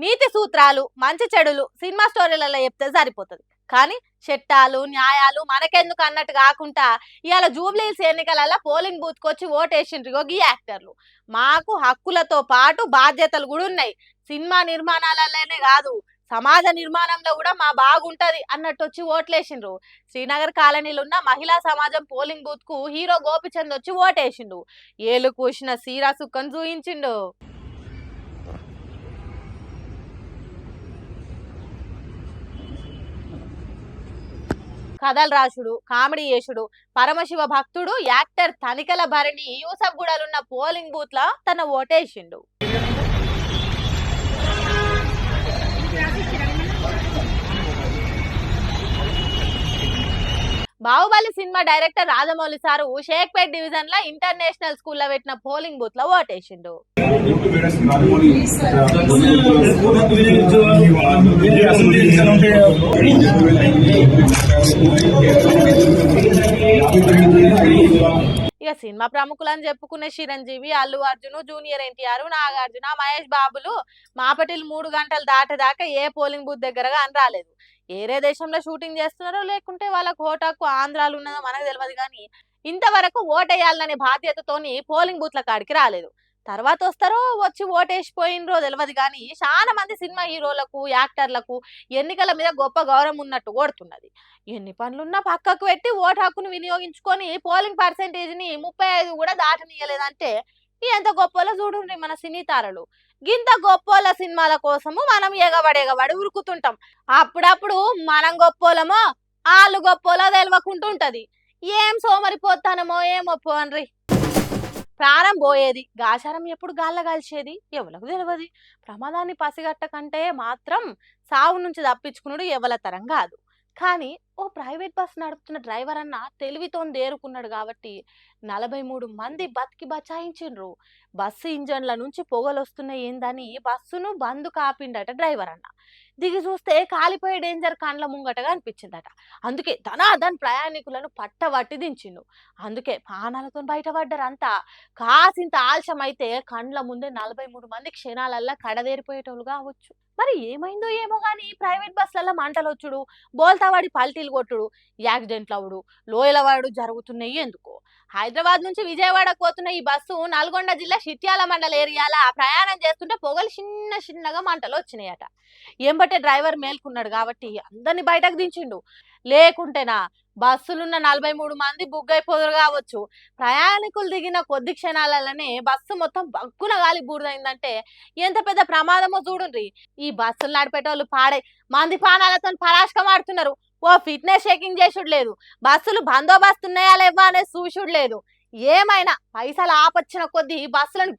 నీతి సూత్రాలు మంచి చెడులు సినిమా స్టోరీలలో చెప్తే సరిపోతుంది. కానీ చట్టాలు న్యాయాలు మనకెందుకు అన్నట్టు కాకుండా ఇవాళ జూబ్లీహిల్స్ ఎన్నికలలో పోలింగ్ బూత్కి వచ్చి ఓటేసిండ్రు ఈ యాక్టర్లు. మాకు హక్కులతో పాటు బాధ్యతలు కూడా ఉన్నాయి. సినిమా నిర్మాణాలలోనే కాదు సమాజ నిర్మాణంలో కూడా మా బాగుంటది అన్నట్టు వచ్చి ఓట్లేసిండ్రు. శ్రీనగర్ కాలనీలో ఉన్న మహిళా సమాజం పోలింగ్ బూత్ కు హీరో గోపిచంద్ వచ్చి ఓటేసిండు. ఏలు కూసిన సీరా సుక్కను చూయించిండు. కథలు రాసుడు కామెడీ చేసుడు పరమశివ భక్తుడు యాక్టర్ తనికల భరణి యూసఫ్ గూడలున్న పోలింగ్ బూత్ లా తన ఓటేసిండు. Baahubali cinema director Rajamouli sir Shaikpet division లో ఇంటర్నేషనల్ స్కూల్లో పెట్టిన పోలింగ్ బూత్ లో ఓటేసిండు. ఇక సినిమా ప్రముఖులని చెప్పుకునే చిరంజీవి అల్లు అర్జున్ జూనియర్ ఎన్టీఆర్ నాగార్జున మహేష్ బాబులు మాపటిలు 3 గంటలు దాటేదాకా ఏ పోలింగ్ బూత్ దగ్గరగా అని రాలేదు. ఏరే దేశంలో షూటింగ్ చేస్తున్నారో లేకుంటే వాళ్ళకు ఓటాకు ఆంధ్రాలు ఉన్నదో మనకు తెలియదు. కానీ ఇంతవరకు ఓటేయాలనే బాధ్యతతోని పోలింగ్ బూత్ల కాడికి రాలేదు. తర్వాత వస్తారో వచ్చి ఓటేసిపోయినరో తెలియదు. కానీ చాలా మంది సినిమా హీరోలకు యాక్టర్లకు ఎన్నికల మీద గొప్ప గౌరవం ఉన్నట్టు కొడుతున్నది. ఎన్ని పనులున్నా పక్కకు పెట్టి ఓటు హక్కును వినియోగించుకొని పోలింగ్ పర్సెంటేజ్ని 35 కూడా దాటనీయలేదంటే ఎంత గొప్పలో చూడండి మన సినీ తారలు. గింత గొప్పోళ్ళ సినిమాల కోసము మనం ఎగబడి ఉరుకుతుంటాం. అప్పుడప్పుడు మనం గొప్పోలమో వాళ్ళు గొప్పోలో తెలియకుంటుంటది. ఏం సోమరిపోతానమో ఏమో పోన్రి. ప్రాణం పోయేది గాచారం ఎప్పుడు గాల్ల కలిసేది ఎవలకు తెలియదు. ప్రమాదాన్ని పసిగట్ట కంటే మాత్రం సావు నుంచి తప్పించుకున్నాడు ఎవల తరం కాదు. కానీ ఓ ప్రైవేట్ బస్ నడుపుతున్న డ్రైవర్ అన్న తెలివితో దేరుకున్నాడు కాబట్టి 43 మంది బతికి బచాయించిండ్రు. బస్సు ఇంజన్ల నుంచి పొగలు వస్తున్నాయి ఏందని బస్సును బంద్ కాపిండట డ్రైవర్ అన్న. దిగి చూస్తే కాలిపోయే డేంజర్ కండ్ల ముంగటగా అనిపించిందట. అందుకే ధనాధన్ ప్రయాణికులను పట్టబట్టి దించిండు. అందుకే ప్రాణాలతో బయటపడ్డారంతా. కాసింత ఆలస్యం అయితే కండ్ల ముందే 43 మంది క్షణాలల్లా కడదేరిపోయేటోళ్ళు కావచ్చు. మరి ఏమైందో ఏమో గానీ ప్రైవేట్ బస్సులలో మంటలు వచ్చుడు బోల్తావాడి పల్టీలు కొట్టుడు యాక్సిడెంట్లు అవుడు లోయలవాడు జరుగుతున్నాయి ఎందుకు. హైదరాబాద్ నుంచి విజయవాడకు పోతున్న ఈ బస్సు నల్గొండ జిల్లా చిట్యాల మండల ఏరియాల ప్రయాణం చేస్తుంటే పొగలు చిన్నగా మంటలు వచ్చినాయట. ఏంబట్టే డ్రైవర్ మేల్కున్నాడు కాబట్టి అందరిని బయటకు దించిండు. లేకుంటేనా బస్సులున్న 43 మంది బుగ్గైపోదురు కావచ్చు. ప్రయాణికులు దిగిన కొద్ది క్షణాలలోనే బస్సు మొత్తం బగ్గున గాలి బూడిదైందంటే ఎంత పెద్ద ప్రమాదమో చూడుండ్రి. ఈ బస్సులు నడిపేటోళ్ళు పాడే మంది పానాలతో పరాశకం ఆడుతున్నారు. ఓ ఫిట్నెస్ చెకింగ్ చేసుడు లేదు. బస్సులు బందోబస్తు ఉన్నాయా లేవా అనే చూసుడు లేదు. ఏమైనా పైసలు ఆపొచ్చిన కొద్దీ బస్సులను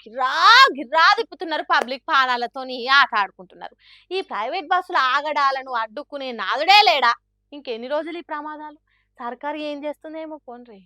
గిర్రా తిప్పుతున్నారు. పబ్లిక్ పానాలతోని ఆట ఆడుకుంటున్నారు. ఈ ప్రైవేట్ బస్సులు ఆగడాలను అడ్డుకునే నాదుడే లేడా. ఇంకెన్ని రోజులు ఈ ప్రమాదాలు. సర్కారు ఏం చేస్తుందేమో పోన్రి.